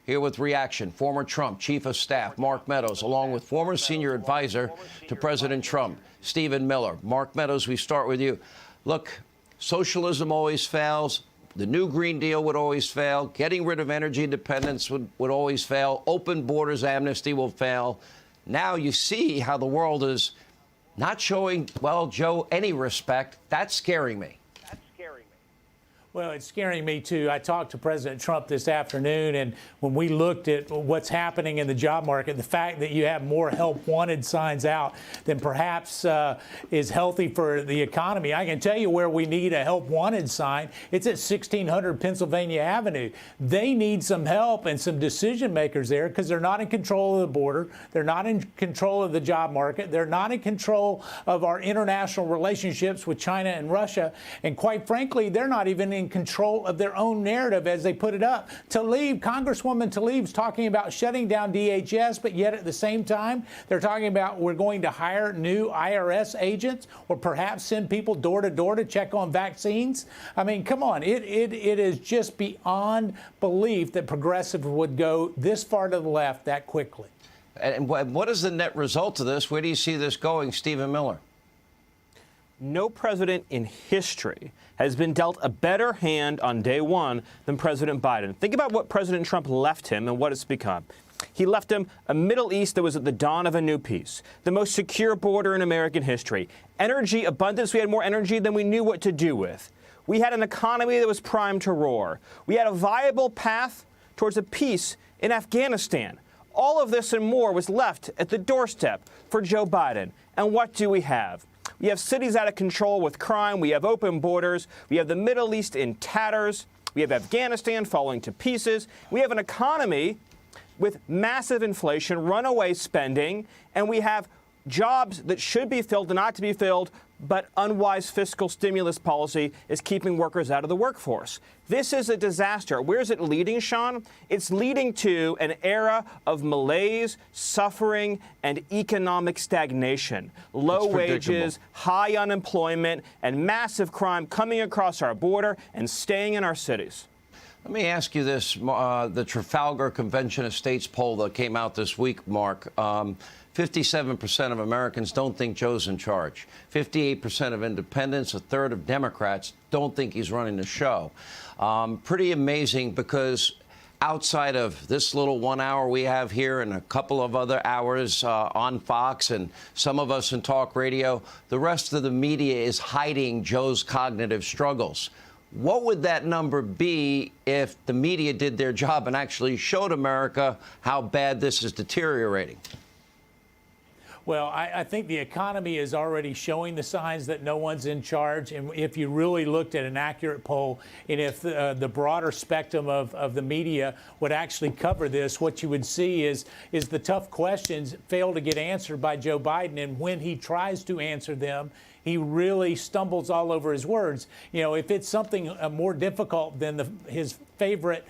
Here with reaction, former Trump Chief of Staff Mark Meadows, along with former senior advisor to President Trump, Stephen Miller. Mark Meadows, we start with you. Look, socialism always fails. The new Green Deal would always fail. Getting rid of energy independence would always fail. Open borders amnesty will fail. Now you see how the world is not showing, well, Joe, any respect. That's scaring me. Well, it's scaring me, too. I talked to President Trump this afternoon, and when we looked at what's happening in the job market, the fact that you have more help wanted signs out than perhaps is healthy for the economy. I can tell you where we need a help wanted sign. It's at 1600 Pennsylvania Avenue. They need some help and some decision makers there because they're not in control of the border. They're not in control of the job market. They're not in control of our international relationships with China and Russia. And quite frankly, they're not even in control of their own narrative as they put it up. Congresswoman Tlaib's talking about shutting down DHS, but yet at the same time, they're talking about we're going to hire new IRS agents or perhaps send people door to door to check on vaccines. I mean, come on. It is just beyond belief that progressives would go this far to the left that quickly. And what is the net result of this? Where do you see this going, Stephen Miller? No president in history has been dealt a better hand on day one than President Biden. Think about what President Trump left him and what it's become. He left him a Middle East that was at the dawn of a new peace, the most secure border in American history, energy abundance. We had more energy than we knew what to do with. We had an economy that was primed to roar. We had a viable path towards a peace in Afghanistan. All of this and more was left at the doorstep for Joe Biden. And what do we have? We have cities out of control with crime. We have open borders. We have the Middle East in tatters. We have Afghanistan falling to pieces. We have an economy with massive inflation, runaway spending, and we have jobs that should be filled and not to be filled, but unwise fiscal stimulus policy is keeping workers out of the workforce. This is a disaster. Where is it leading, Sean? It's leading to an era of malaise, suffering, and economic stagnation. Low wages, high unemployment, and massive crime coming across our border and staying in our cities. Let me ask you this. The Trafalgar Convention of States poll that came out this week, Mark, 57% of Americans don't think Joe's in charge. 58% of independents, a third of Democrats don't think he's running the show. Pretty amazing because outside of this little 1 hour we have here and a couple of other hours on Fox and some of us in talk radio, the rest of the media is hiding Joe's cognitive struggles. What would that number be if the media did their job and actually showed America how bad this is deteriorating? Well, I think the economy is already showing the signs that no one's in charge. And if you really looked at an accurate poll, and if the broader spectrum of the media would actually cover this, what you would see is the tough questions fail to get answered by Joe Biden. And when he tries to answer them, he really stumbles all over his words. You know, if it's something more difficult than his favorite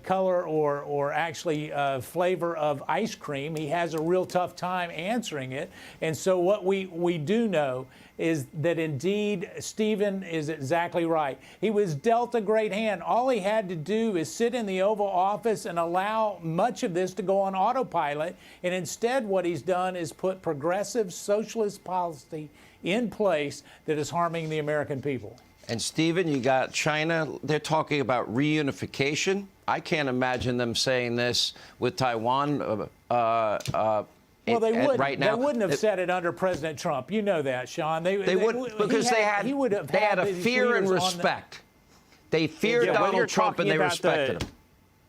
color or actually flavor of ice cream, he has a real tough time answering it. And so what we do know is that indeed Stephen is exactly right. He was dealt a great hand. All he had to do is sit in the Oval Office and allow much of this to go on autopilot. And instead what he's done is put progressive socialist policy in place that is harming the American people. And, Stephen, you got China. They're talking about reunification. I can't imagine them saying this with Taiwan well, they wouldn't. Right now. They wouldn't have said it under President Trump. You know that, Sean. They wouldn't, because they had a fear and respect. They feared Donald Trump and they respected him.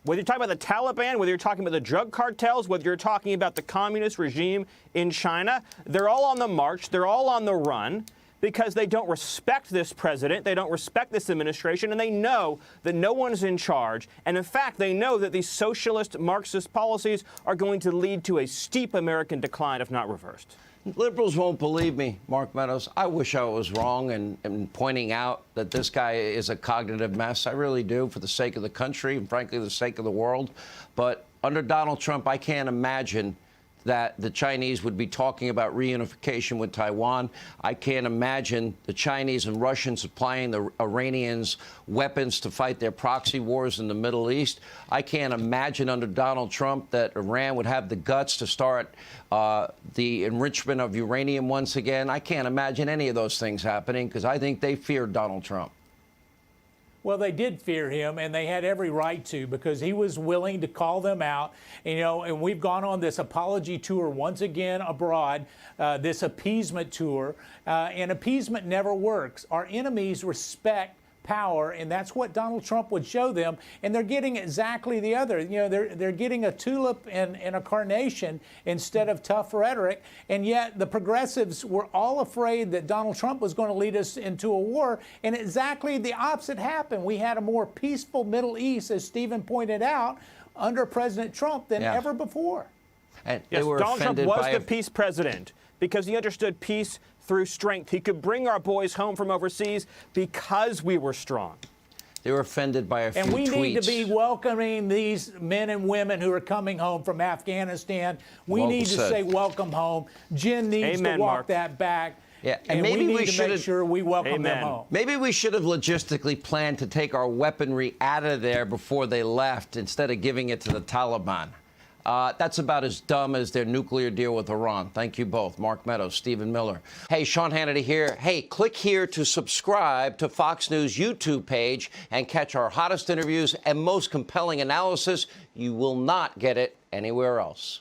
Whether you're talking about the Taliban, whether you're talking about the drug cartels, whether you're talking about the communist regime in China, they're all on the march. They're all on the run, because they don't respect this president, they don't respect this administration, and they know that no one's in charge. And in fact, they know that these socialist Marxist policies are going to lead to a steep American decline if not reversed. Liberals won't believe me, Mark Meadows. I wish I was wrong in pointing out that this guy is a cognitive mess. I really do, for the sake of the country and, frankly, the sake of the world. But under Donald Trump, I can't imagine that the Chinese would be talking about reunification with Taiwan. I can't imagine the Chinese and Russians supplying the Iranians weapons to fight their proxy wars in the Middle East. I can't imagine under Donald Trump that Iran would have the guts to start the enrichment of uranium once again. I can't imagine any of those things happening because I think they feared Donald Trump. Well, they did fear him, and they had every right to, because he was willing to call them out. And we've gone on this apology tour once again abroad, this appeasement tour, and appeasement never works. Our enemies respect power, and that's what Donald Trump would show them, and they're getting exactly the other. They're getting a tulip and a carnation instead of tough rhetoric, and yet the progressives were all afraid that Donald Trump was going to lead us into a war, and exactly the opposite happened. We had a more peaceful Middle East, as Stephen pointed out, under President Trump than ever before. And yes, they were Donald Trump offended was by the peace president because he understood peace through strength. He could bring our boys home from overseas because we were strong. They were offended by a few tweets. And we need to be welcoming these men and women who are coming home from Afghanistan. We need to say welcome home. Jen needs to walk that back. Yeah, and maybe we need to make sure we welcome them home. Maybe we should have logistically planned to take our weaponry out of there before they left instead of giving it to the Taliban. That's about as dumb as their nuclear deal with Iran. Thank you both. Mark Meadows, Stephen Miller. Hey, Sean Hannity here. Hey, click here to subscribe to Fox News YouTube page and catch our hottest interviews and most compelling analysis. You will not get it anywhere else.